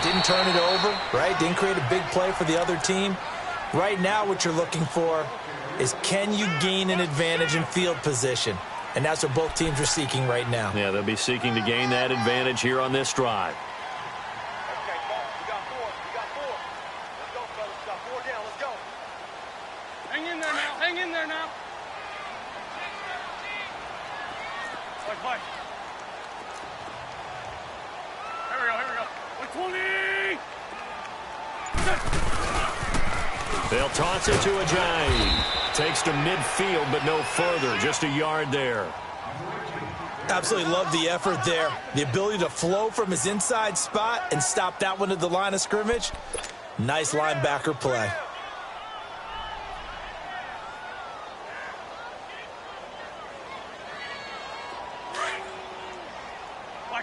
Didn't turn it over, right? Didn't create a big play for the other team. Right now what you're looking for is, can you gain an advantage in field position? And that's what both teams are seeking right now. Yeah, they'll be seeking to gain that advantage here on this drive. Okay, we got four. We got four. Let's go, fellas. We got four down. Let's go. Hang in there now. Hang in there now. Fight. Here we go. 120. They'll toss it to Ajayi. Takes to midfield, but no further. Just a yard there. Absolutely love the effort there. The ability to flow from his inside spot and stop that one at the line of scrimmage. Nice linebacker play.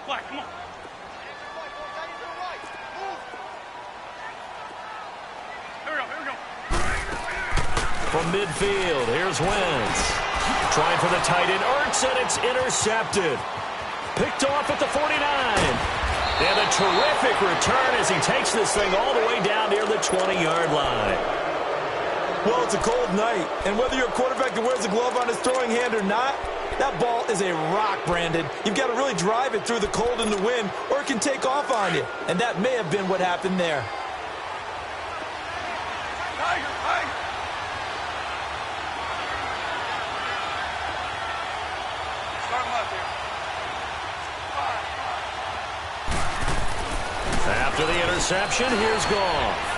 Black, come on. Here we go. From midfield, here's Wentz. Trying for the tight end, Ertz, and it's intercepted. Picked off at the 49. And a terrific return as he takes this thing all the way down near the 20-yard line. Well, it's a cold night, and whether you're a quarterback that wears a glove on his throwing hand or not, that ball is a rock, Brandon. You've got to really drive it through the cold and the wind, or it can take off on you. And that may have been what happened there. Tiger. Start left here. After the interception, here's Goff.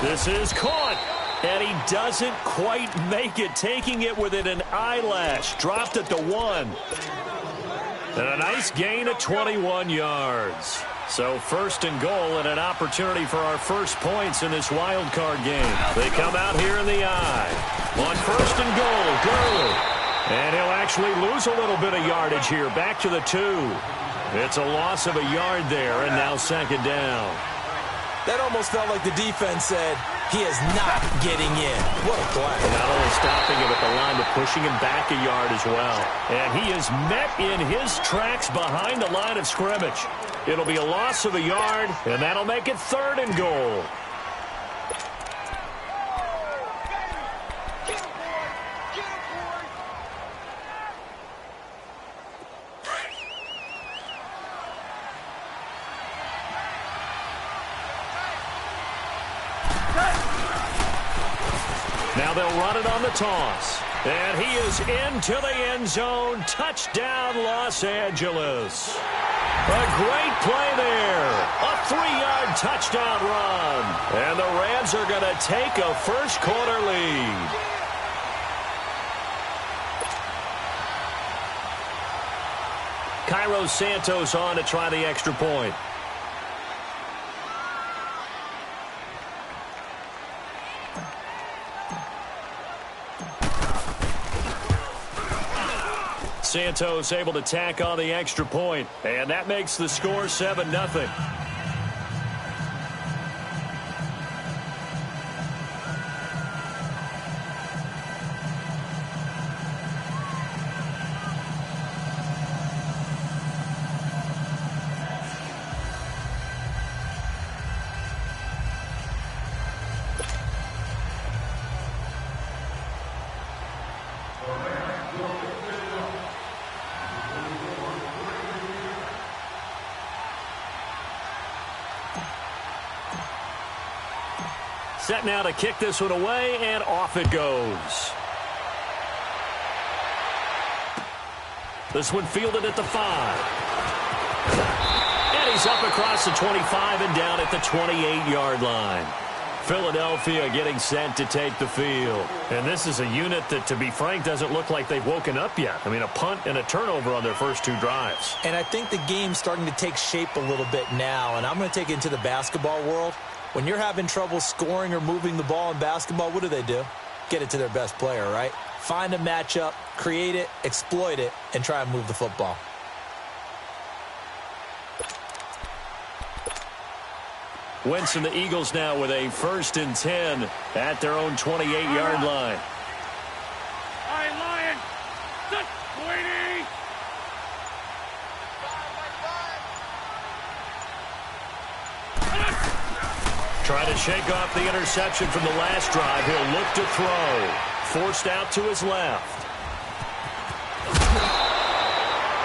This is caught, and he doesn't quite make it, taking it within an eyelash. Dropped it to 1. And a nice gain of 21 yards. So first and goal and an opportunity for our first points in this wild card game. They come out here in the eye. On first and goal, Gurley. And he'll actually lose a little bit of yardage here. Back to the 2. It's a loss of a yard there, and now second down. That almost felt like the defense said, he is not getting in. What a play. Not only stopping him at the line, but pushing him back a yard as well. And he is met in his tracks behind the line of scrimmage. It'll be a loss of a yard, and that'll make it third and goal. Now they'll run it on the toss. And he is into the end zone. Touchdown, Los Angeles. A great play there. A 3-yard touchdown run. And the Rams are going to take a first-quarter lead. Cairo Santos on to try the extra point. Santos able to tack on the extra point, and that makes the score 7-0. Set now to kick this one away, and off it goes. This one fielded at the 5. And he's up across the 25 and down at the 28-yard line. Philadelphia getting set to take the field. And this is a unit that, to be frank, doesn't look like they've woken up yet. I mean, a punt and a turnover on their first 2 drives. And I think the game's starting to take shape a little bit now, and I'm going to take it into the basketball world. When you're having trouble scoring or moving the ball in basketball, what do? Get it to their best player, right? Find a matchup, create it, exploit it, and try and move the football. Wentz and the Eagles now with a 1st and 10 at their own 28-yard line. All right, Lion. Waiting. Trying to shake off the interception from the last drive. He'll look to throw. Forced out to his left.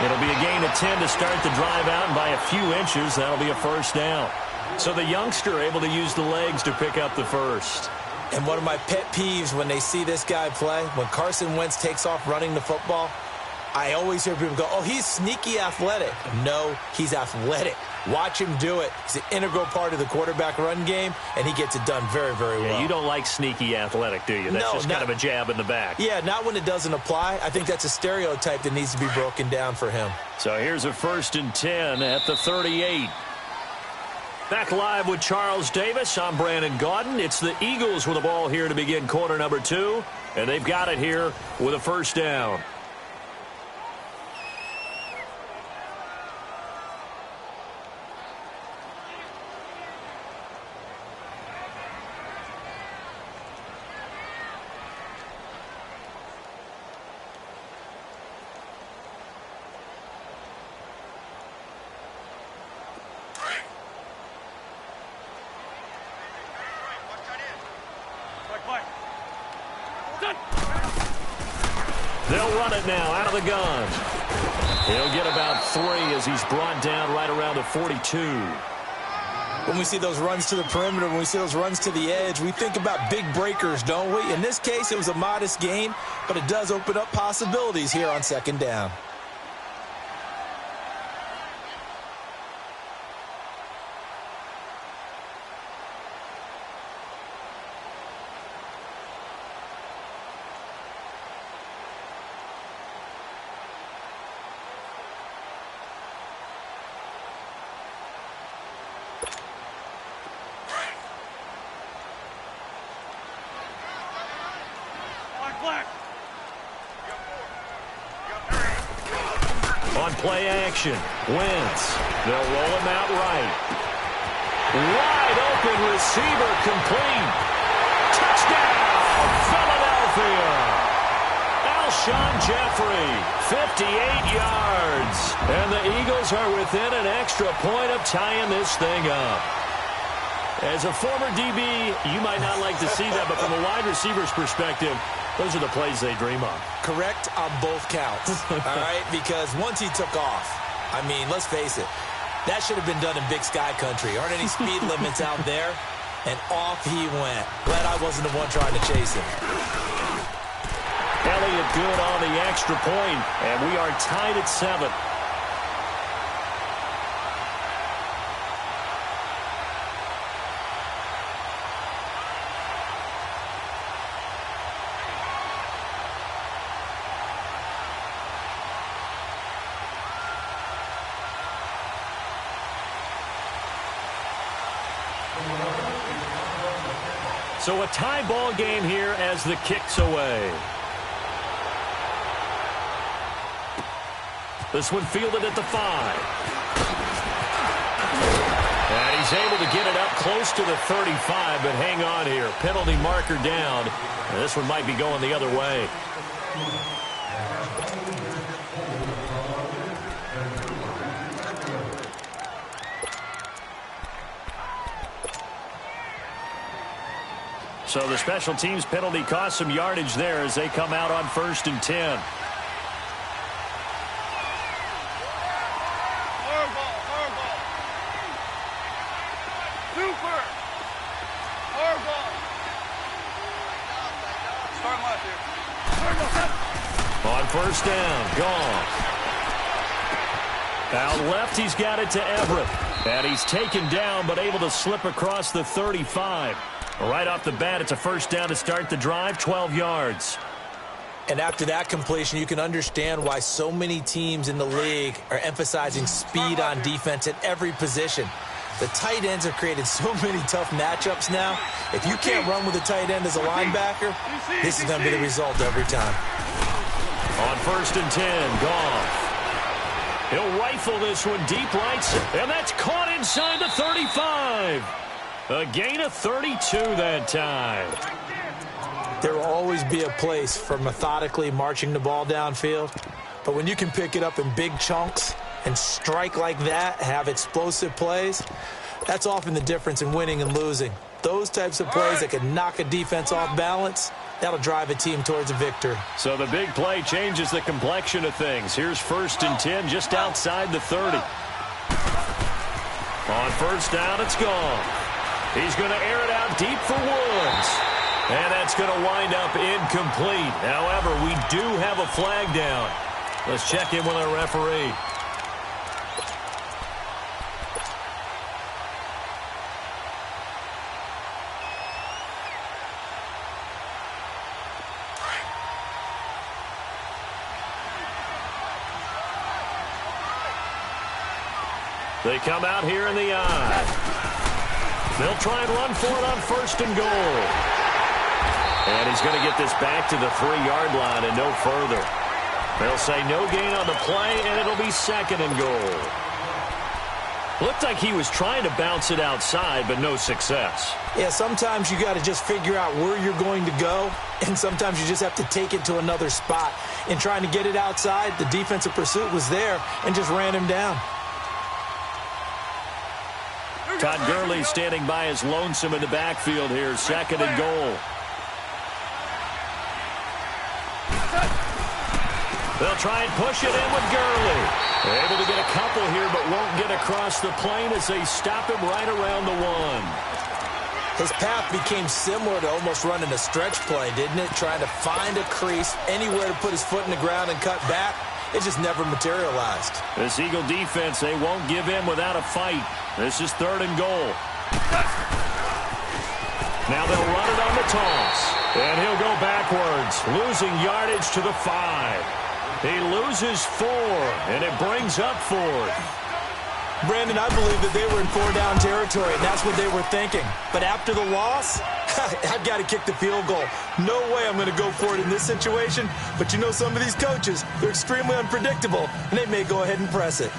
It'll be a gain of 10 to start the drive out, and by a few inches, that'll be a first down. So the youngster able to use the legs to pick up the first. And one of my pet peeves when they see this guy play, when Carson Wentz takes off running the football, I always hear people go, oh, he's sneaky athletic. No, he's athletic. Watch him do it. He's an integral part of the quarterback run game, and he gets it done very, very well. Yeah, you don't like sneaky athletic, do you? That's just kind of a jab in the back. Yeah, not when it doesn't apply. I think that's a stereotype that needs to be broken down for him. So here's a 1st and 10 at the 38. Back live with Charles Davis. I'm Brandon Gaudin. It's the Eagles with the ball here to begin quarter number 2, and they've got it here with a first down. They'll run it now out of the gun. He'll get about 3 as he's brought down right around the 42. When we see those runs to the perimeter, when we see those runs to the edge, we think about big breakers, don't we? In this case, it was a modest gain, but it does open up possibilities here on 2nd down. On play action, Wentz. They'll roll him out right. Wide open receiver complete. Touchdown, Philadelphia. Alshon Jeffrey, 58 yards. And the Eagles are within an extra point of tying this thing up. As a former DB, you might not like to see that, but from a wide receiver's perspective, those are the plays they dream of. Correct on both counts, all right? Because once he took off, I mean, let's face it, that should have been done in Big Sky country. Aren't any speed limits out there? And off he went. Glad I wasn't the one trying to chase him. Elliott good on the extra point, and we are tied at 7. So a tie ball game here as the kick's away. This one fielded at the 5. And he's able to get it up close to the 35, but hang on here. Penalty marker down. And this one might be going the other way. So the special teams penalty cost some yardage there as they come out on 1st and 10. On 1st down, gone. Out left, he's got it to Everett. And he's taken down, but able to slip across the 35. Right off the bat, it's a 1st down to start the drive, 12 yards. And after that completion, you can understand why so many teams in the league are emphasizing speed on defense at every position. The tight ends have created so many tough matchups now. If you can't run with a tight end as a linebacker, this is going to be the result every time. On 1st and 10, Goff. He'll rifle this one deep right, and that's caught inside the 35. A gain of 32 that time. There will always be a place for methodically marching the ball downfield, but when you can pick it up in big chunks and strike like that, have explosive plays, that's often the difference in winning and losing. Those types of plays that can knock a defense off balance, that'll drive a team towards a victory. So the big play changes the complexion of things. Here's 1st and 10 just outside the 30. On first down, it's gone. He's going to air it out deep for Woods. And that's going to wind up incomplete. However, we do have a flag down. Let's check in with our referee. They come out here in the eye. They'll try and run for it on 1st and goal. And he's going to get this back to the 3-yard line and no further. They'll say no gain on the play, and it'll be 2nd and goal. Looked like he was trying to bounce it outside, but no success. Yeah, sometimes you got to just figure out where you're going to go, and sometimes you just have to take it to another spot. In trying to get it outside, the defensive pursuit was there and just ran him down. Todd Gurley standing by as lonesome in the backfield here. 2nd and goal. They'll try and push it in with Gurley. They're able to get a couple here, but won't get across the plane as they stop him right around the 1. His path became similar to almost running a stretch play, didn't it? Trying to find a crease, anywhere to put his foot in the ground and cut back. It just never materialized. This Eagle defense, they won't give in without a fight. This is 3rd and goal. Now they'll run it on the toss. And he'll go backwards, losing yardage to the 5. He loses 4, and it brings up 4th. Brandon, I believe that they were in 4-down territory, and that's what they were thinking. But after the loss, I've got to kick the field goal. No way I'm going to go for it in this situation. But you know, some of these coaches, they're extremely unpredictable, and they may go ahead and press it.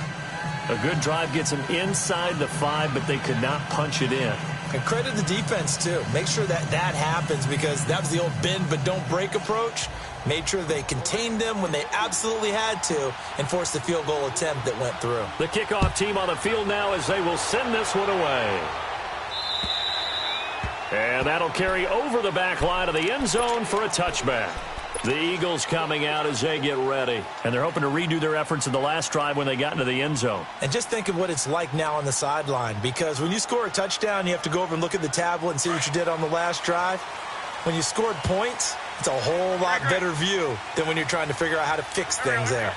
A good drive gets them inside the 5, but they could not punch it in. And credit the defense, too. Make sure that happens, because that was the old bend but don't break approach. Made sure they contained them when they absolutely had to and forced the field goal attempt that went through. The kickoff team on the field now as they will send this one away. And that'll carry over the back line of the end zone for a touchback. The Eagles coming out as they get ready. And they're hoping to redo their efforts in the last drive when they got into the end zone. And just think of what it's like now on the sideline, because when you score a touchdown, you have to go over and look at the tablet and see what you did on the last drive. When you scored points, it's a whole lot better view than when you're trying to figure out how to fix things there.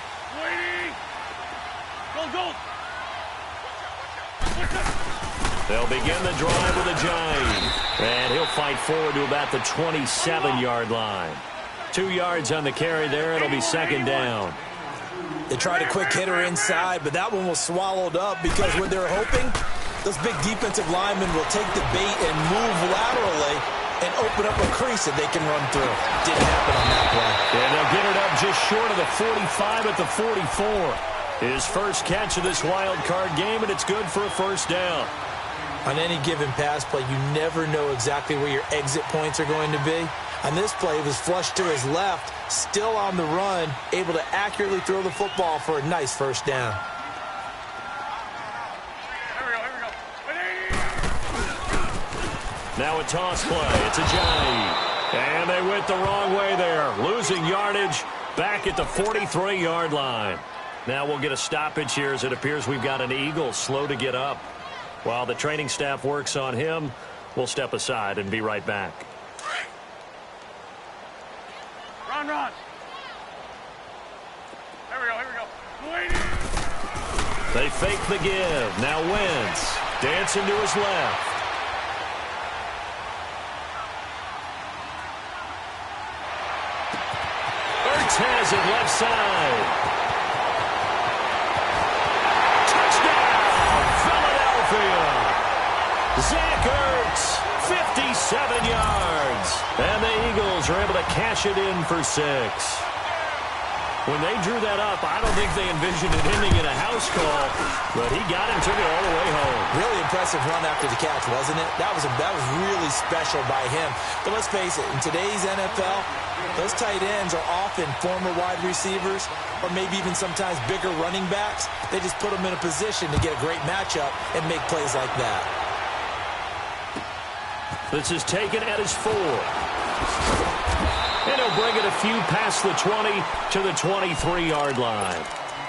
Go. They'll begin the drive with a giant. And he'll fight forward to about the 27-yard line. 2 yards on the carry there. It'll be 2nd down. They tried a quick hitter inside, but that one was swallowed up because what they're hoping, those big defensive linemen will take the bait and move laterally and open up a crease that they can run through. Didn't happen on that play. And they'll get it up just short of the 45 at the 44. His first catch of this wild card game, and it's good for a 1st down. On any given pass play, you never know exactly where your exit points are going to be. On this play, he was flushed to his left, still on the run, able to accurately throw the football for a nice 1st down. Now a toss play. It's a giant. And they went the wrong way there, losing yardage back at the 43-yard line. Now we'll get a stoppage here as it appears we've got an Eagle slow to get up. While the training staff works on him, we'll step aside and be right back. Run. Here we go. They fake the give. Now Wentz dancing to his left. Ertz has it left side. Touchdown, Philadelphia. Zach Ertz, 57 yards. And the Eagles are able to cash it in for 6. When they drew that up, I don't think they envisioned it ending in a house call, but he got him, took it all the way home. Really impressive run after the catch, wasn't it? That was really special by him. But let's face it, in today's NFL, those tight ends are often former wide receivers or maybe even sometimes bigger running backs. They just put them in a position to get a great matchup and make plays like that. This is taken at his 4. And he'll bring it a few past the 20 to the 23-yard line.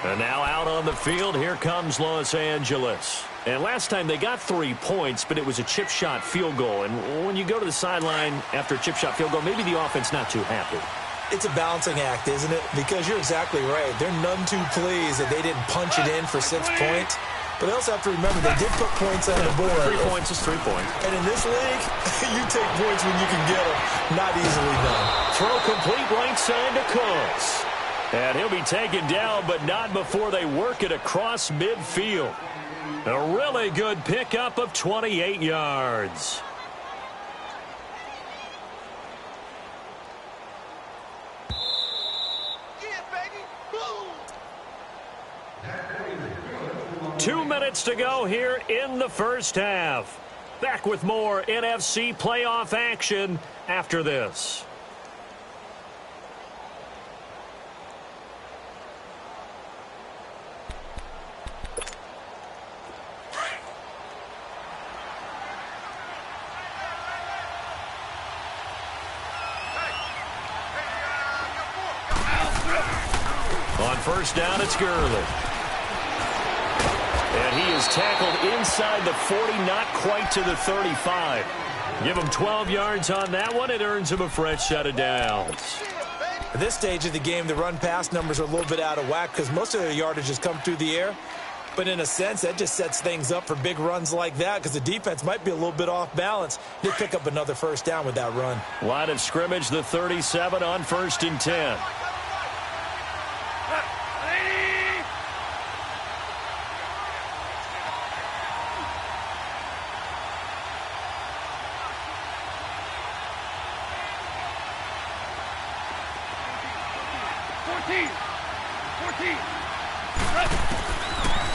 And now out on the field, here comes Los Angeles. And last time they got 3 points, but it was a chip shot field goal. And when you go to the sideline after a chip shot field goal, maybe the offense not too happy. It's a balancing act, isn't it? Because you're exactly right. They're none too pleased that they didn't punch it in for 6 points. But they also have to remember they did put points on the board. 3 points is 3 points. And in this league, you take points when you can get them. Not easily done. Throw complete right side to Cooks. And he'll be taken down, but not before they work it across midfield. A really good pickup of 28 yards. Yeah, baby. Boom. 2 minutes to go here in the first half. Back with more NFC playoff action after this. On first down, it's Gurley. And he is tackled inside the 40, not quite to the 35. Give him 12 yards on that one. It earns him a fresh set of downs. At this stage of the game, the run-pass numbers are a little bit out of whack because most of their yardage has come through the air. But in a sense, that just sets things up for big runs like that because the defense might be a little bit off balance. They pick up another first down with that run. Line of scrimmage, the 37 on 1st and 10.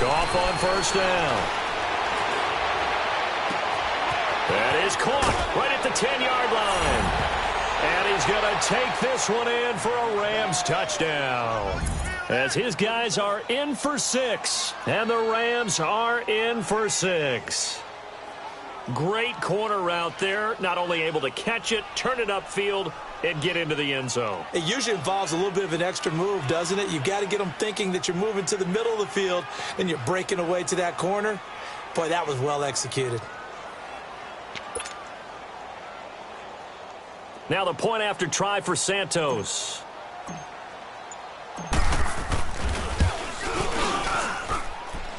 Goff on first down. That is caught right at the 10-yard line. And he's going to take this one in for a Rams touchdown. As his guys are in for 6, and the Rams are in for 6. Great corner route there. Not only able to catch it, turn it upfield, and get into the end zone. It usually involves a little bit of an extra move, doesn't it? You've got to get them thinking that you're moving to the middle of the field and you're breaking away to that corner. Boy, that was well executed. Now the point after try for Santos.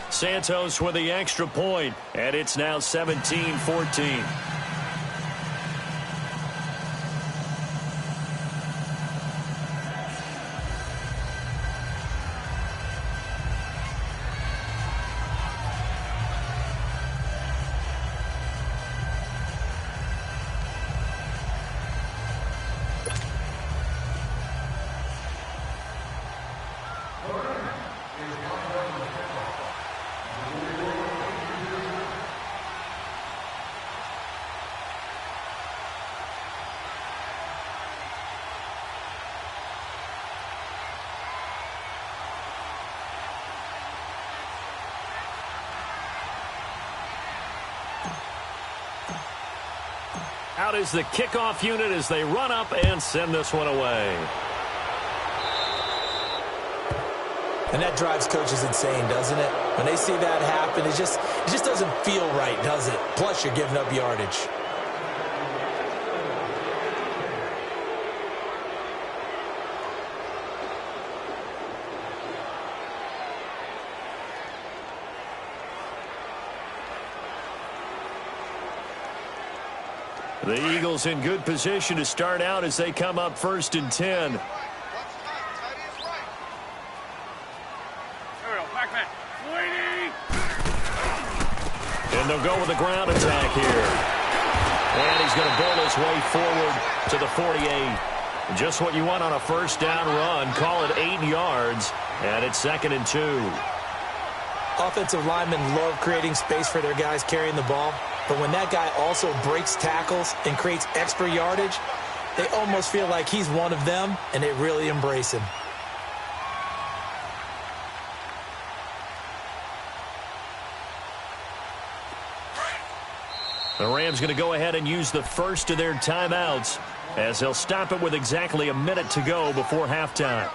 Santos with the extra point, and it's now 17-14. Out is the kickoff unit as they run up and send this one away. And that drives coaches insane, doesn't it? When they see that happen, it just doesn't feel right, does it? Plus, you're giving up yardage. The Eagles in good position to start out as they come up 1st and 10. And they'll go with the ground attack here. And he's going to build his way forward to the 48. Just what you want on a first down run. Call it 8 yards. And it's 2nd and 2. Offensive linemen love creating space for their guys carrying the ball. But when that guy also breaks tackles and creates extra yardage, they almost feel like he's one of them, and they really embrace him. The Rams going to go ahead and use the first of their timeouts as they'll stop it with exactly a minute to go before halftime.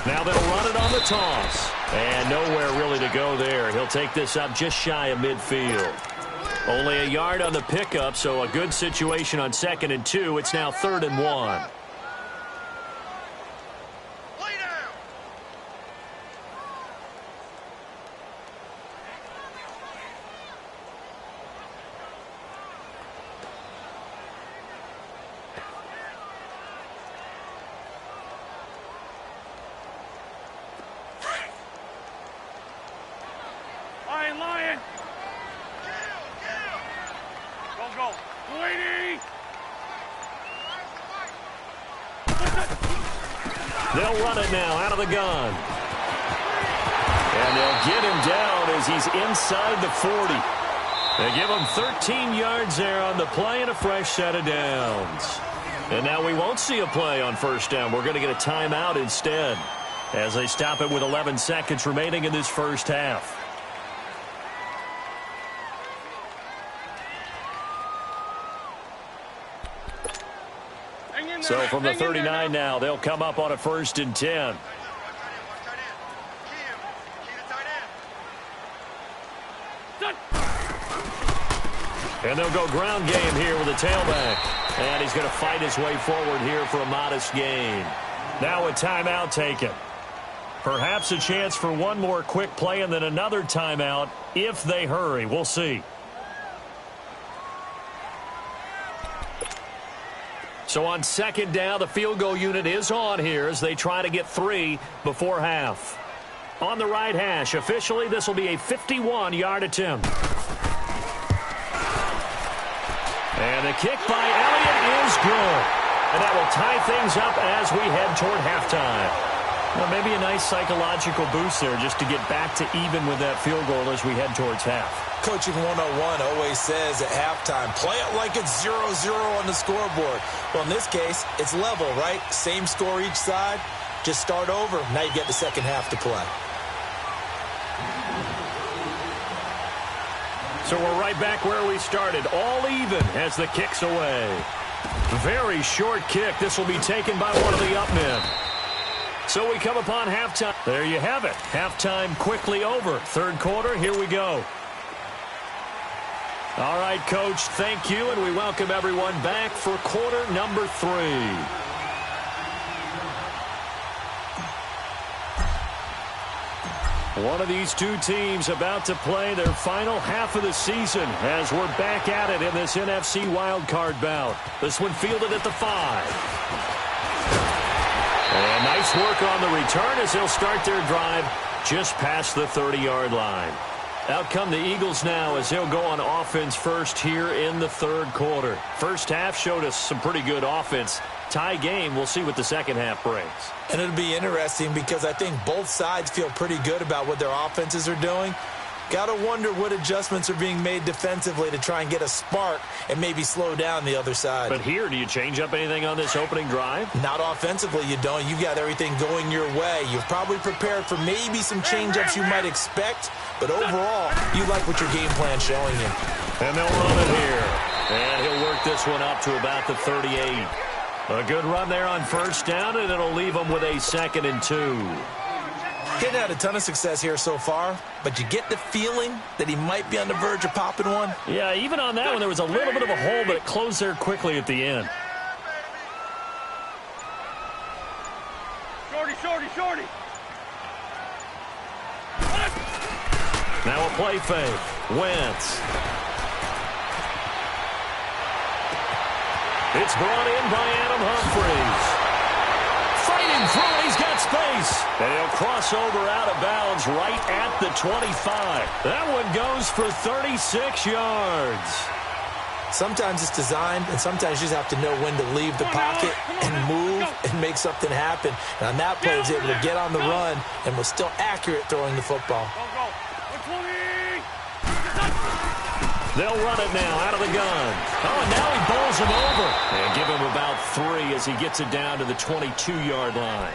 Now they'll run it on the toss. And nowhere really to go there. He'll take this up just shy of midfield. Only a yard on the pickup, so a good situation on 2nd and 2. It's now 3rd and 1. Lion! Go. Lady! They'll run it now out of the gun. And they'll get him down as he's inside the 40. They give him 13 yards there on the play and a fresh set of downs. And now we won't see a play on first down. We're going to get a timeout instead as they stop it with 11 seconds remaining in this first half. So from the 39 now, they'll come up on a 1st and 10. And they'll go ground game here with a tailback. And he's going to fight his way forward here for a modest gain. Now a timeout taken. Perhaps a chance for one more quick play and then another timeout if they hurry. We'll see. So on 2nd down, the field goal unit is on here as they try to get 3 before half. On the right hash, officially this will be a 51-yard attempt. And the kick by Elliott is good. And that will tie things up as we head toward halftime. Well, maybe a nice psychological boost there just to get back to even with that field goal as we head towards half. Coaching 101 always says at halftime, play it like it's 0-0 on the scoreboard. Well, in this case, it's level, right? Same score each side. Just start over. Now you get the second half to play. So we're right back where we started. All even as the kick's away. Very short kick. This will be taken by one of the up men. So we come upon halftime. There you have it. Halftime quickly over. 3rd quarter, here we go. All right, Coach, thank you, and we welcome everyone back for quarter number 3. One of these two teams about to play their final half of the season as we're back at it in this NFC wildcard bout. This one fielded at the 5. And nice work on the return as they'll start their drive just past the 30-yard line. Out come the Eagles now as they'll go on offense first here in the 3rd quarter. First half showed us some pretty good offense. Tie game, we'll see what the second half brings. And it'll be interesting because I think both sides feel pretty good about what their offenses are doing. Got to wonder what adjustments are being made defensively to try and get a spark and maybe slow down the other side. But here, do you change up anything on this opening drive? Not offensively, you don't. You've got everything going your way. You've probably prepared for maybe some change-ups you might expect, but overall, you like what your game plan's showing you. And they'll run it here. And he'll work this one up to about the 38. A good run there on first down, and it'll leave them with a 2nd and 2. Hadn't had a ton of success here so far, but you get the feeling that he might be on the verge of popping one. Yeah, even on that one, there was a little bit of a hole, but it closed there quickly at the end. Shorty. Now a play fake. Wentz. It's brought in by Adam Humphries. Fighting through it, he's got got space. And he'll cross over out of bounds right at the 25. That one goes for 36 yards. Sometimes it's designed, and sometimes you just have to know when to leave the pocket and move and make something happen. And on that play, he was able to get on the run and was still accurate throwing the football. They'll run it now out of the gun. Oh, and now he bowls him over. And give him about 3 as he gets it down to the 22-yard line.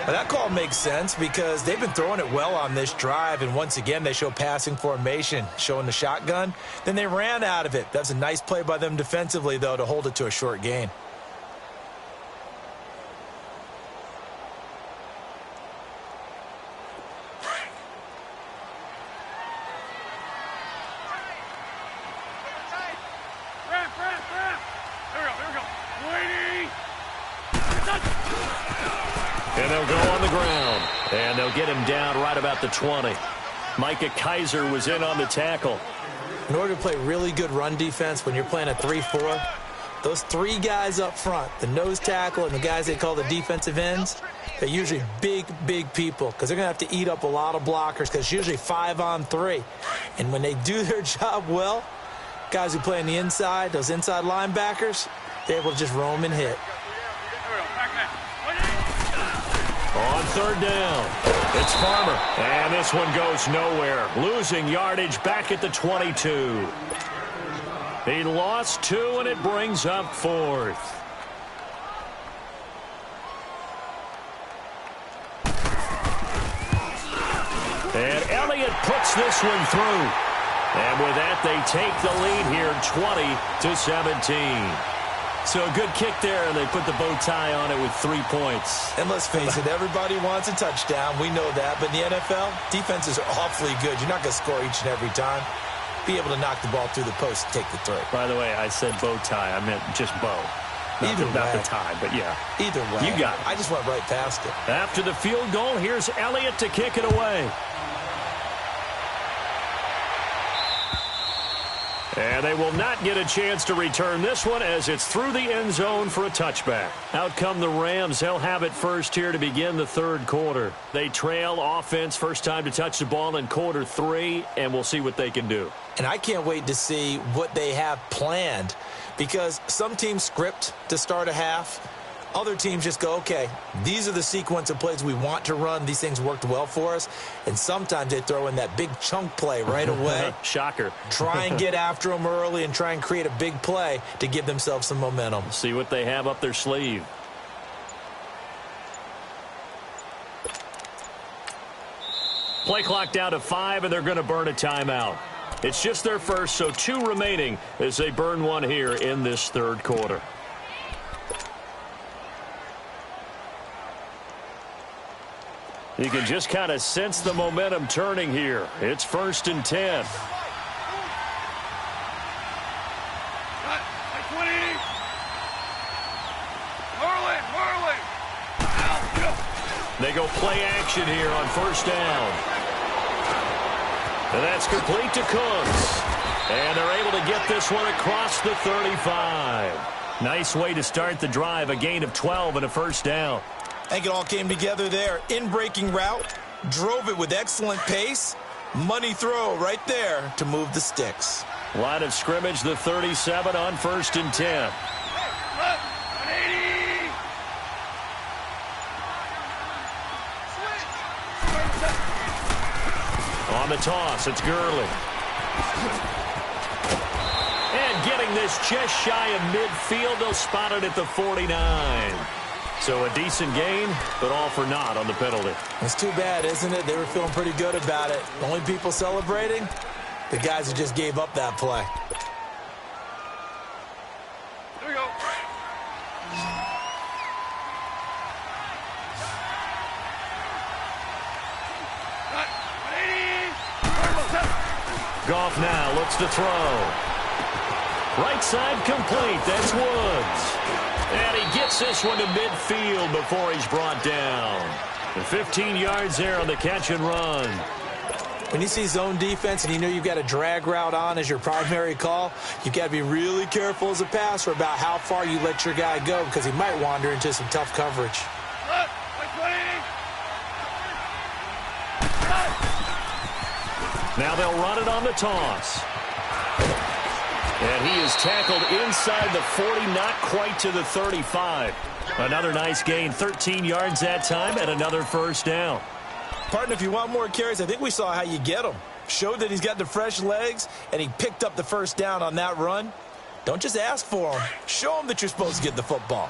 Well, that call makes sense because they've been throwing it well on this drive, and once again they show passing formation, showing the shotgun. Then they ran out of it. That's a nice play by them defensively, though, to hold it to a short gain. And they'll go on the ground. And they'll get him down right about the 20. Micah Kaiser was in on the tackle. In order to play really good run defense when you're playing a 3-4, those 3 guys up front, the nose tackle and the guys they call the defensive ends, they're usually big, big people because they're going to have to eat up a lot of blockers because it's usually 5-on-3. And when they do their job well, guys who play on the inside, those inside linebackers, they're able to just roam and hit. On third down, it's Farmer. And this one goes nowhere. Losing yardage back at the 22. He lost 2, and it brings up 4th. And Elliott puts this one through. And with that, they take the lead here 20-17. So a good kick there, and they put the bow tie on it with 3 points. And let's face it, everybody wants a touchdown. We know that. But in the NFL, defenses are awfully good. You're not going to score each and every time. Be able to knock the ball through the post and take the 3. By the way, I said bow tie. I meant just bow. Not the tie, but yeah. Either way. You got it. I just went right past it. After the field goal, here's Elliott to kick it away. And they will not get a chance to return this one as it's through the end zone for a touchback. Out come the Rams. They'll have it first here to begin the third quarter. They trail offense first time to touch the ball in quarter 3, and we'll see what they can do. And I can't wait to see what they have planned because some teams script to start a half. Other teams just go, okay, these are the sequence of plays we want to run. These things worked well for us. And sometimes they throw in that big chunk play right away. Shocker. Try and get after them early and try and create a big play to give themselves some momentum. See what they have up their sleeve. Play clock down to 5, and they're going to burn a timeout. It's just their first, so 2 remaining as they burn one here in this third quarter. You can just kind of sense the momentum turning here. It's 1st and 10. They go play action here on 1st down. And that's complete to Cooks. And they're able to get this one across the 35. Nice way to start the drive, a gain of 12 and a 1st down. I think it all came together there. In-breaking route, drove it with excellent pace. Money throw right there to move the sticks. Line of scrimmage, the 37 on 1st and 10. On the toss, it's Gurley. And getting this just shy of midfield, they'll spot it at the 49. So a decent gain, but all for naught on the penalty. It's too bad, isn't it? They were feeling pretty good about it. The only people celebrating, the guys who just gave up that play. Here we go. Goff now looks to throw. Right side complete. That's Woods. And he gets this one to midfield before he's brought down. And 15 yards there on the catch and run. When you see zone defense and you know you've got a drag route on as your primary call, you've got to be really careful as a passer about how far you let your guy go because he might wander into some tough coverage. Now they'll run it on the toss. And he is tackled inside the 40, not quite to the 35. Another nice gain, 13 yards that time, and another first down. Partner, if you want more carries, I think we saw how you get them. Showed that he's got the fresh legs, and he picked up the first down on that run. Don't just ask for him. Show him that you're supposed to get the football.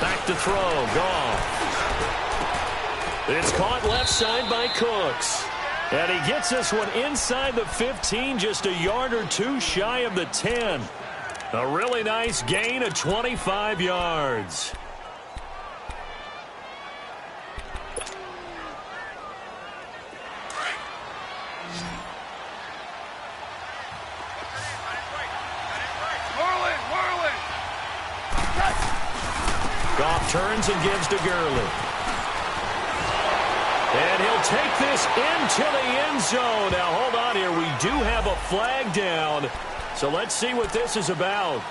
Back to throw, Goff. It's caught left side by Cooks. And he gets this one inside the 15, just a yard or two shy of the 10. A really nice gain of 25 yards. Goff turns and gives to Gurley. And he'll take this into the end zone. Now, hold on here. We do have a flag down. So let's see what this is about.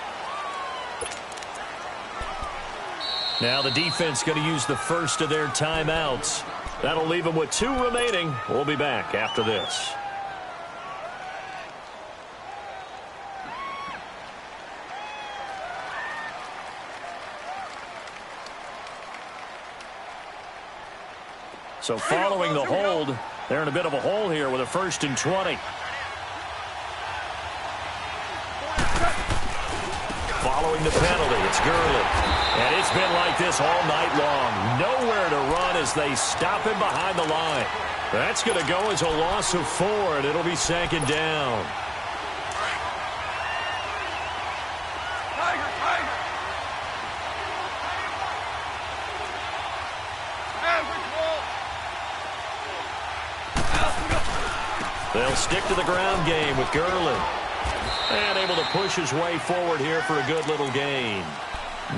Now the defense going to use the first of their timeouts. That'll leave them with 2 remaining. We'll be back after this. So following the hold, they're in a bit of a hole here with a 1st and 20. Following the penalty, it's Gurley. And it's been like this all night long. Nowhere to run as they stop him behind the line. That's going to go as a loss of 4, and it'll be 2nd down. They'll stick to the ground game with Gurley. And able to push his way forward here for a good little gain.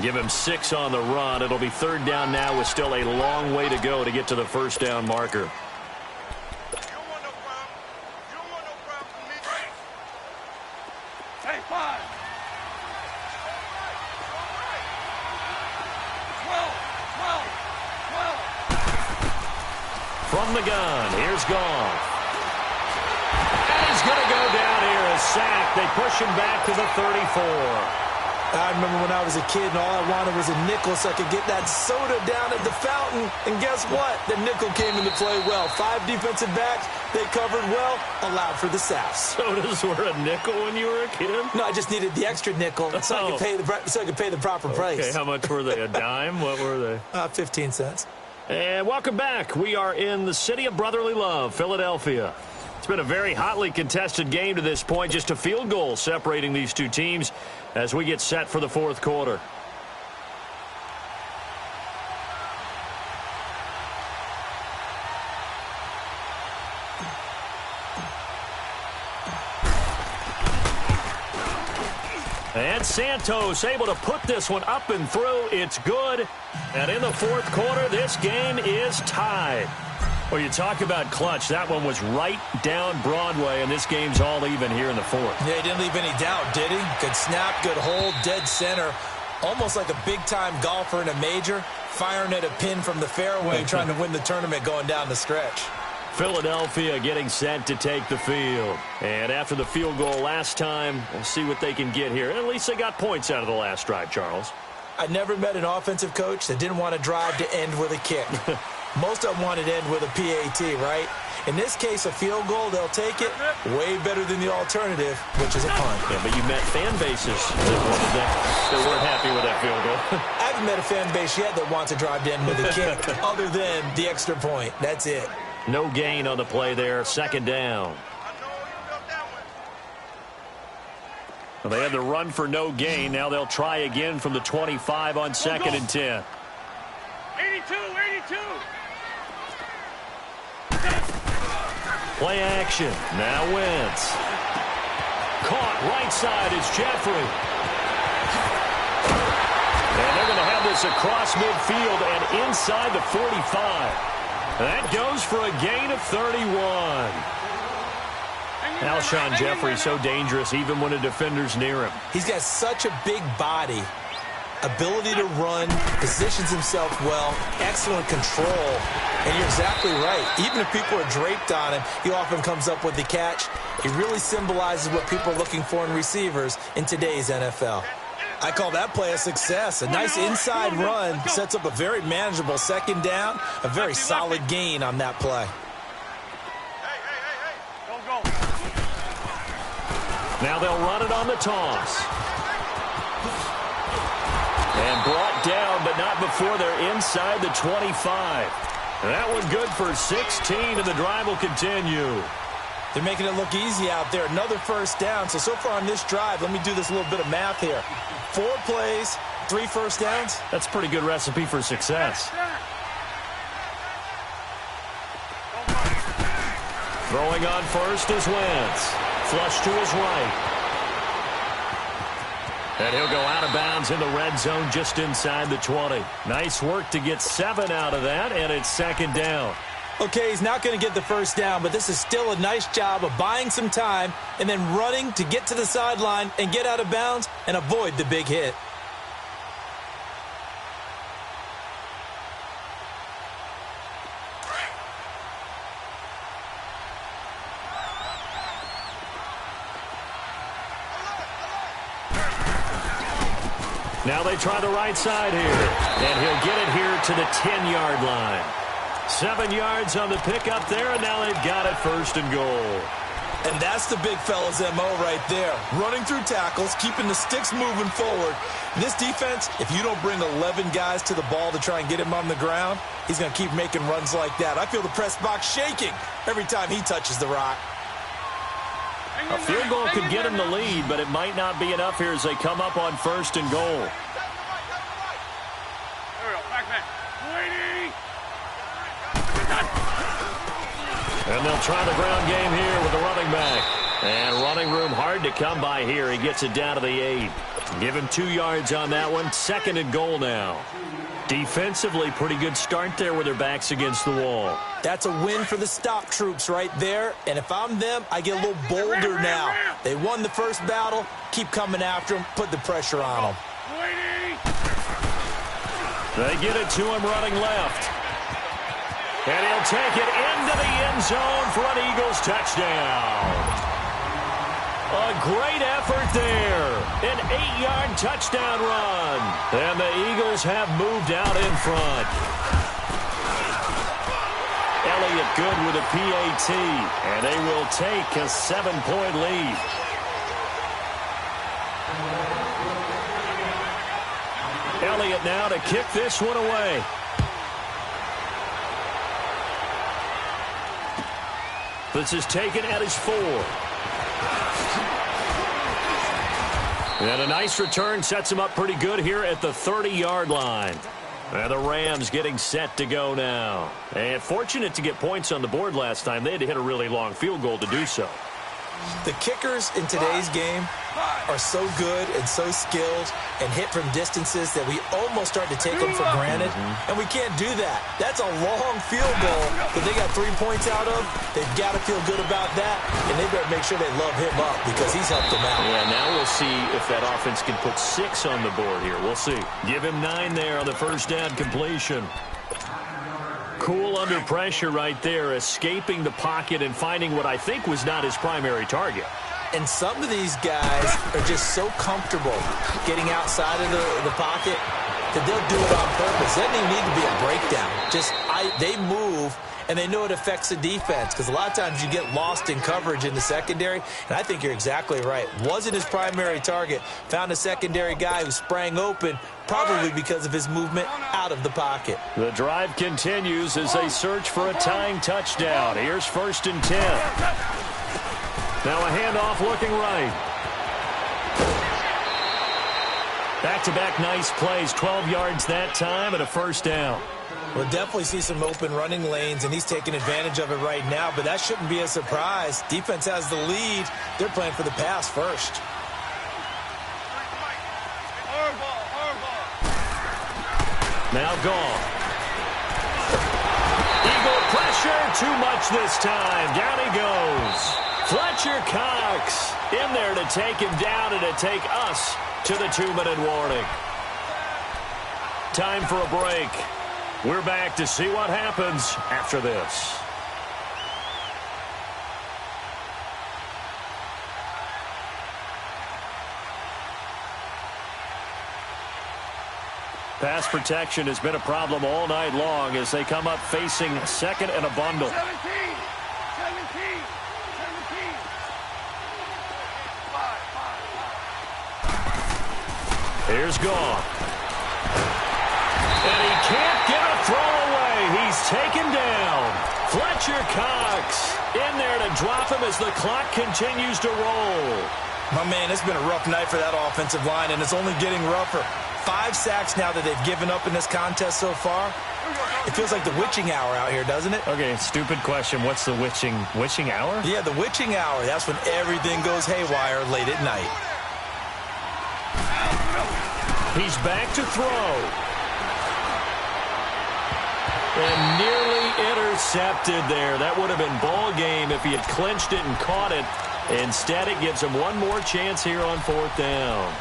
Give him 6 on the run. It'll be 3rd down now with still a long way to go to get to the 1st down marker. Hey, 5. 12. From the gun, here's Goff. He's going to go down here, a sack. They push him back to the 34. I remember when I was a kid and all I wanted was a nickel so I could get that soda down at the fountain. And guess what? The nickel came into play well. 5 defensive backs, they covered well, allowed for the sacks. Sodas were a nickel when you were a kid? No, I just needed the extra nickel so I could pay the proper price. Okay, how much were they? A dime? What were they? 15 cents. And welcome back. We are in the city of brotherly love, Philadelphia. It's been a very hotly contested game to this point. Just a field goal separating these two teams as we get set for the 4th quarter. And Santos able to put this one up and through. It's good. And in the 4th quarter, this game is tied. Well, you talk about clutch. That one was right down Broadway, and this game's all even here in the 4th. Yeah, he didn't leave any doubt, did he? Good snap, good hold, dead center. Almost like a big-time golfer in a major, firing at a pin from the fairway, trying to win the tournament going down the stretch. Philadelphia getting set to take the field. And after the field goal last time, we'll see what they can get here. At least they got points out of the last drive, Charles. I never met an offensive coach that didn't want to drive to end with a kick. Most of them wanted to end with a PAT, right? In this case, a field goal, they'll take it way better than the alternative, which is a punt. Yeah, but you met fan bases that weren't happy with that field goal. I haven't met a fan base yet that wants to drive to end with a kick other than the extra point. That's it. No gain on the play there. 2nd down. Well, they had the run for no gain. Now they'll try again from the 25 on 2nd and 10. 82, 82. Play action. Now Wentz. Caught right side is Jeffrey. And they're going to have this across midfield and inside the 45. That goes for a gain of 31. Alshon Jeffrey so dangerous even when a defender's near him. He's got such a big body. ability to run, positions himself well, excellent control. And you're exactly right. Even if people are draped on him, he often comes up with the catch. He really symbolizes what people are looking for in receivers in today's NFL. I call that play a success. A nice inside run sets up a very manageable second down, a very solid gain on that play. Now they'll run it on the toss. And brought down, but not before they're inside the 25. That one good for 16, and the drive will continue. They're making it look easy out there. Another first down. So far on this drive, let me do this little bit of math here. 4 plays, 3 first downs. That's a pretty good recipe for success. Throwing on first is Wentz. Flush to his right. And he'll go out of bounds in the red zone just inside the 20. Nice work to get 7 out of that, and it's second down. Okay, he's not going to get the first down, but this is still a nice job of buying some time and then running to get to the sideline and get out of bounds and avoid the big hit. Now they try the right side here, and he'll get it here to the 10-yard line. 7 yards on the pickup there, and now they've got it first and goal. And that's the big fella's MO right there. Running through tackles, keeping the sticks moving forward. This defense, if you don't bring 11 guys to the ball to try and get him on the ground, he's going to keep making runs like that. I feel the press box shaking every time he touches the rock. A field goal could get him the lead, but it might not be enough here as they come up on first and goal. And they'll try the ground game here with the running back. And running room hard to come by here. He gets it down to the 8. Give him 2 yards on that one. Second and goal now. Defensively, pretty good start there with their backs against the wall. That's a win for the stop troops right there. And if I'm them, I get a little bolder now. They won the first battle. Keep coming after them. Put the pressure on them. They get it to him running left. And he'll take it into the end zone for an Eagles touchdown. A great effort there. An 8-yard touchdown run. And the Eagles have moved out in front. Elliott good with a PAT. And they will take a 7-point lead. Elliott now to kick this one away. This is taken at his 4. And a nice return sets him up pretty good here at the 30-yard line. And the Rams getting set to go now. And fortunate to get points on the board last time. They had to hit a really long field goal to do so. The kickers in today's game are so good and so skilled and hit from distances that we almost start to take them for granted. And we can't do that. That's a long field goal that they got 3 points out of. They've got to feel good about that, and they better make sure they love him up because he's helped them out. Yeah, now we'll see if that offense can put 6 on the board here. We'll see. Give him 9 there on the first down completion. Cool under pressure right there, escaping the pocket and finding what I think was not his primary target. And some of these guys are just so comfortable getting outside of the pocket that they'll do it on purpose. It doesn't even need to be a breakdown. They move, and they know it affects the defense because a lot of times you get lost in coverage in the secondary, and I think you're exactly right. Wasn't his primary target. Found a secondary guy who sprang open, probably because of his movement out of the pocket. The drive continues as they search for a tying touchdown. Here's first and 10. Now a handoff looking right. Back-to-back nice plays, 12 yards that time and a first down. We'll definitely see some open running lanes, and he's taking advantage of it right now, but that shouldn't be a surprise. Defense has the lead. They're playing for the pass first. Now gone. Eagle pressure, too much this time. Down he goes. Fletcher Cox in there to take him down and to take us to the 2-minute warning. Time for a break. We're back to see what happens after this. Pass protection has been a problem all night long as they come up facing second and a bundle. 17. Here's Gone. And he can't get a throw away. He's taken down. Fletcher Cox in there to drop him as the clock continues to roll. My man, it's been a rough night for that offensive line, and it's only getting rougher. 5 sacks now that they've given up in this contest so far. It feels like the witching hour out here, doesn't it? Okay, stupid question. What's the witching hour? Yeah, the witching hour. That's when everything goes haywire late at night. He's back to throw. And nearly intercepted there. That would have been ball game if he had clinched it and caught it. Instead, it gives him one more chance here on 4th down.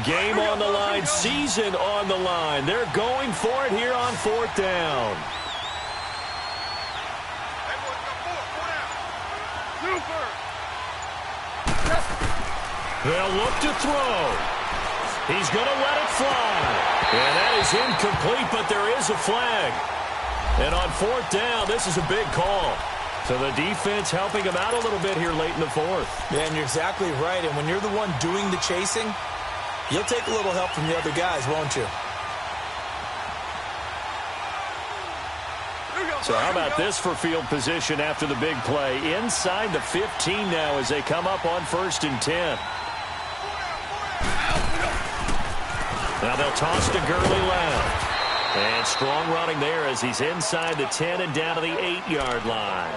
Game on the line, season on the line. They're going for it here on 4th down. They'll look to throw. He's going to let it fly. And that is incomplete, but there is a flag. And on 4th down, this is a big call. So the defense helping him out a little bit here late in the 4th. Yeah, and you're exactly right. And when you're the one doing the chasing, you'll take a little help from the other guys, won't you? So how about this for field position after the big play? Inside the 15 now as they come up on 1st and 10. Now they'll toss to Gurley left. And strong running there as he's inside the 10 and down to the 8-yard line.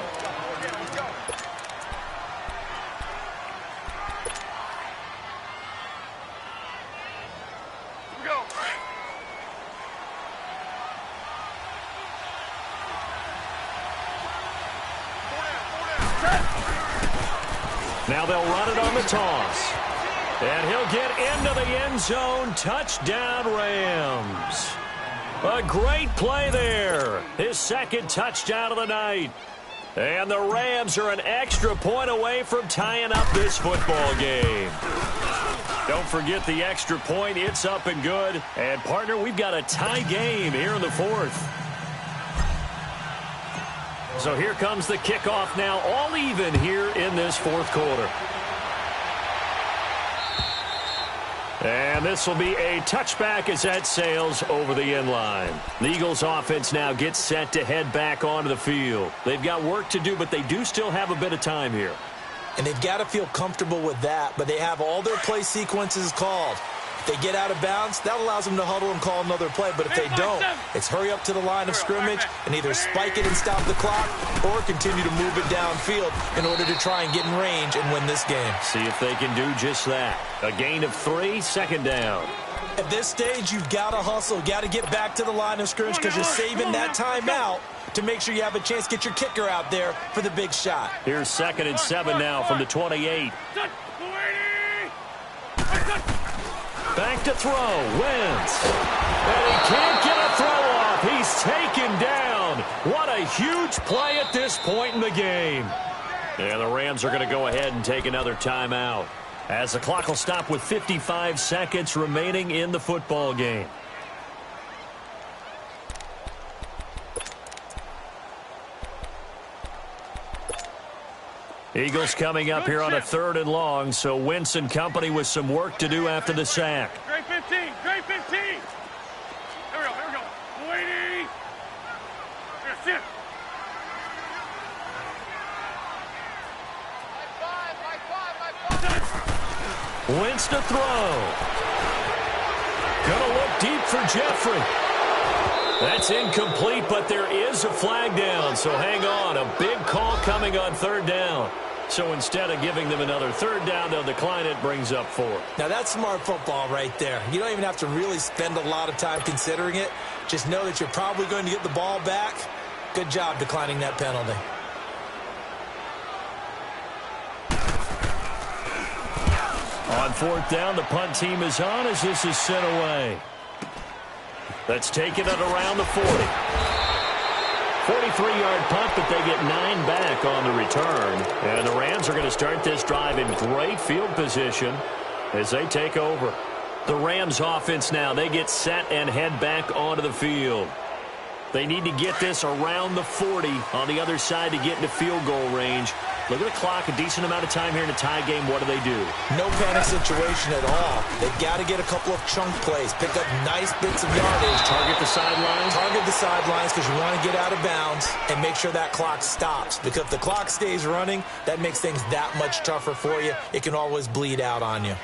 Now they'll run it on the toss. And he'll get into the end zone. Touchdown, Rams. A great play there. His 2nd touchdown of the night. And the Rams are an extra point away from tying up this football game. Don't forget the extra point. It's up and good. And, partner, we've got a tie game here in the 4th. So here comes the kickoff now, all even here in this 4th quarter. And this will be a touchback as that sails over the end line. The Eagles offense now gets set to head back onto the field. They've got work to do, but they do still have a bit of time here. And they've got to feel comfortable with that, but they have all their play sequences called. If they get out of bounds, that allows them to huddle and call another play. But if they don't, it's hurry up to the line of scrimmage and either spike it and stop the clock or continue to move it downfield in order to try and get in range and win this game. See if they can do just that. A gain of 3, 2nd down. At this stage, you've got to hustle. Got to get back to the line of scrimmage because you're saving that timeout to make sure you have a chance to get your kicker out there for the big shot. Here's 2nd and 7 now from the 28. Back to throw. Wentz. And he can't get a throw off. He's taken down. What a huge play at this point in the game. And the Rams are going to go ahead and take another timeout, as the clock will stop with 55 seconds remaining in the football game. Eagles coming up here on a 3rd and long, so Wentz and company with some work to do after the sack. Great 15, great 15. Here we go. 180. Here, sit. Wentz to throw. Gonna look deep for Jeffrey. That's incomplete, but there is a flag down, so hang on. A big call coming on 3rd down. So instead of giving them another third down, they'll decline it, brings up 4. Now, that's smart football right there. You don't even have to really spend a lot of time considering it. Just know that you're probably going to get the ball back. Good job declining that penalty. On 4th down, the punt team is on as this is sent away. That's taken it around the 40. 43-yard punt, but they get 9 back on the return. And the Rams are going to start this drive in great field position as they take over. The Rams offense now, they get set and head back onto the field. They need to get this around the 40 on the other side to get into field goal range. Look at the clock, a decent amount of time here in a tie game. What do? No panic situation at all. They've got to get a couple of chunk plays, pick up nice bits of yardage. Target the sidelines? Target the sidelines because you want to get out of bounds and make sure that clock stops. Because if the clock stays running, that makes things that much tougher for you. It can always bleed out on you.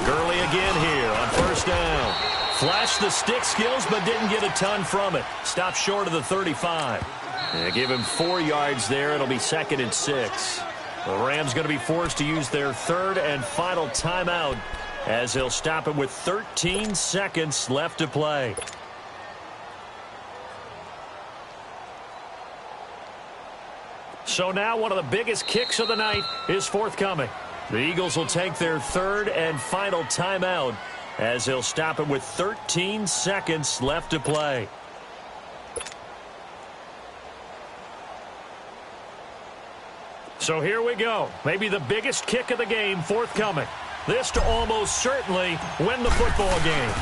Gurley again here on 1st down. Flashed the stick skills, but didn't get a ton from it. Stopped short of the 35. And give him 4 yards there. It'll be 2nd and 6. The Rams going to be forced to use their 3rd and final timeout as they'll stop it with 13 seconds left to play. So now one of the biggest kicks of the night is forthcoming. The Eagles will take their 3rd and final timeout as they'll stop it with 13 seconds left to play. So here we go. Maybe the biggest kick of the game forthcoming. This to almost certainly win the football game.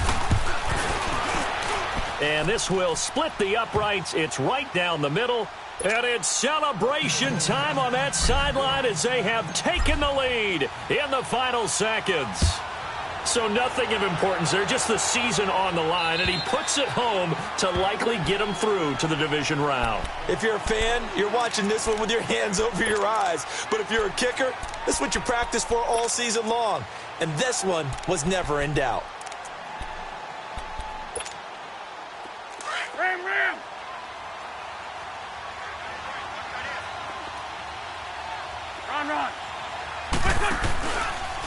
And this will split the uprights. It's right down the middle. And it's celebration time on that sideline as they have taken the lead in the final seconds. So nothing of importance there, just the season on the line, and he puts it home to likely get them through to the division round. If you're a fan, you're watching this one with your hands over your eyes. But if you're a kicker, this is what you practice for all season long. And this one was never in doubt. Ram! Run!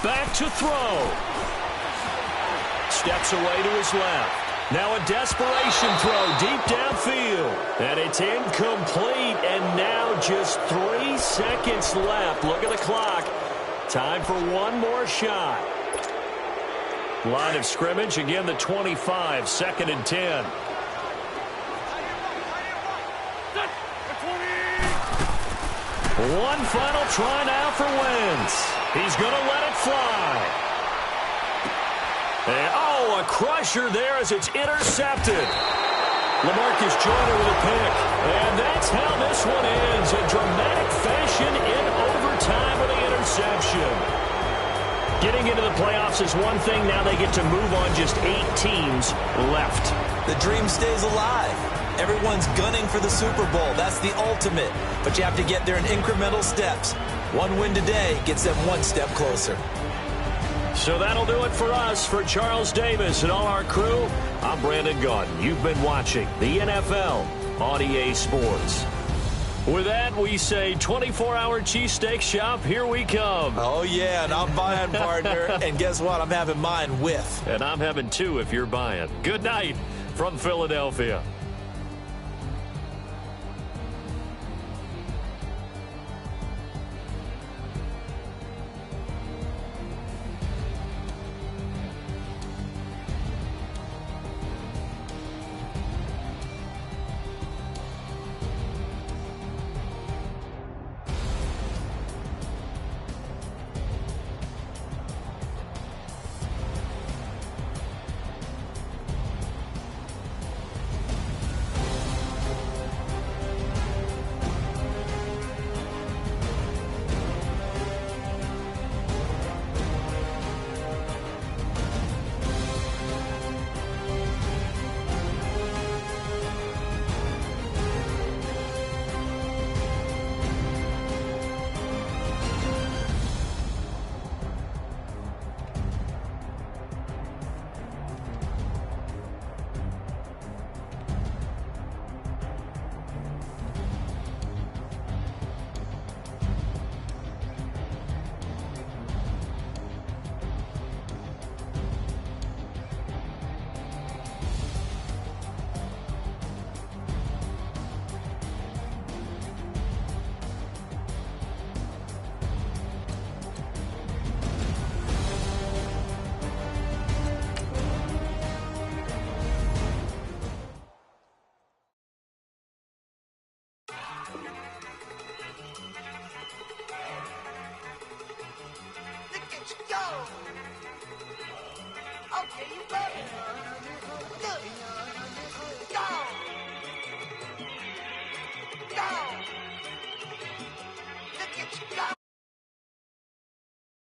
Back to throw. Steps away to his left. Now a desperation throw deep downfield. And it's incomplete. And now just 3 seconds left. Look at the clock. Time for one more shot. Line of scrimmage, again the 25, 2nd and 10. One final try now for Wentz. He's going to let it fly. And, a crusher there as it's intercepted. LaMarcus Joyner with a pick. And that's how this one ends. In dramatic fashion in overtime with the interception. Getting into the playoffs is one thing. Now they get to move on. Just 8 teams left. The dream stays alive. Everyone's gunning for the Super Bowl. That's the ultimate. But you have to get there in incremental steps. One win today gets them one step closer. So that'll do it for us. For Charles Davis and all our crew, I'm Brandon Gaudin. You've been watching the NFL on EA Sports. With that, we say 24-hour cheesesteak shop, here we come. Oh, yeah, and I'm buying, partner. And guess what? I'm having mine with. And I'm having 2 if you're buying. Good night from Philadelphia.